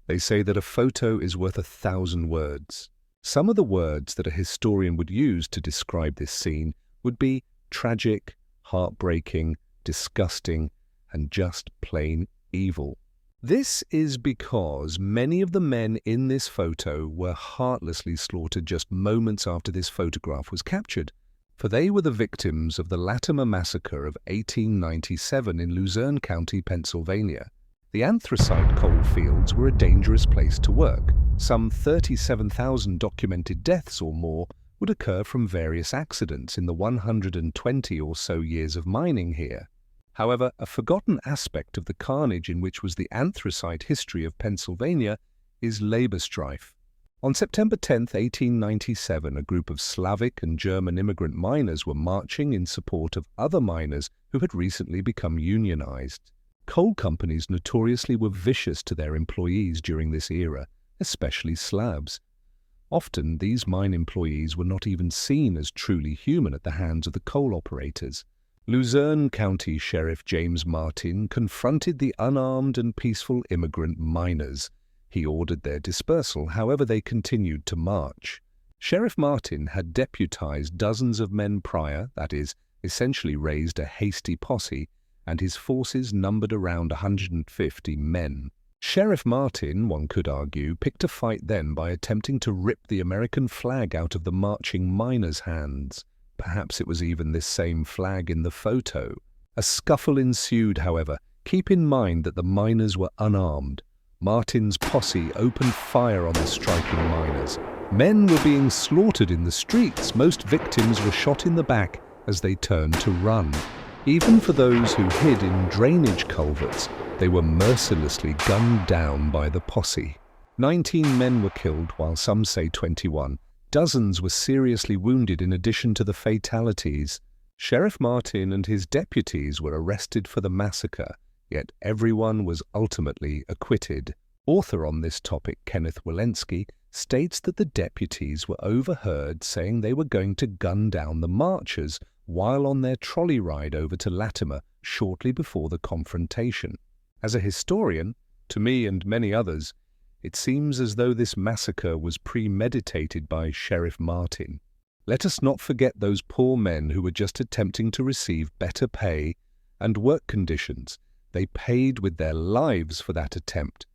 They say that a photo is worth 1,000 words. Some of the words that a historian would use to describe this scene would be tragic, heartbreaking, disgusting, and just plain evil. This is because many of the men in this photo were heartlessly slaughtered just moments after this photograph was captured, for they were the victims of the Lattimer massacre of 1897 in Luzerne County, Pennsylvania. The anthracite coal fields were a dangerous place to work. Some 37,000 documented deaths or more would occur from various accidents in the 120 or so years of mining here. However, a forgotten aspect of the carnage in which was the anthracite history of Pennsylvania is labor strife. On September 10, 1897, a group of Slavic and German immigrant miners were marching in support of other miners who had recently become unionized. Coal companies notoriously were vicious to their employees during this era, especially Slavs. Often, these mine employees were not even seen as truly human at the hands of the coal operators. Luzerne County Sheriff James Martin confronted the unarmed and peaceful immigrant miners. He ordered their dispersal, however they continued to march. Sheriff Martin had deputized dozens of men prior, that is, essentially raised a hasty posse, and his forces numbered around 150 men. Sheriff Martin, one could argue, picked a fight then by attempting to rip the American flag out of the marching miners' hands. Perhaps it was even this same flag in the photo. A scuffle ensued, however. Keep in mind that the miners were unarmed. Martin's posse opened fire on the striking miners. Men were being slaughtered in the streets. Most victims were shot in the back as they turned to run. Even for those who hid in drainage culverts, they were mercilessly gunned down by the posse. 19 men were killed, while some say 21. Dozens were seriously wounded in addition to the fatalities. Sheriff Martin and his deputies were arrested for the massacre, yet everyone was ultimately acquitted. Author on this topic, Kenneth Walensky, states that the deputies were overheard saying they were going to gun down the marchers while on their trolley ride over to Lattimer shortly before the confrontation. As a historian, to me and many others, it seems as though this massacre was premeditated by Sheriff Martin. Let us not forget those poor men who were just attempting to receive better pay and work conditions. They paid with their lives for that attempt.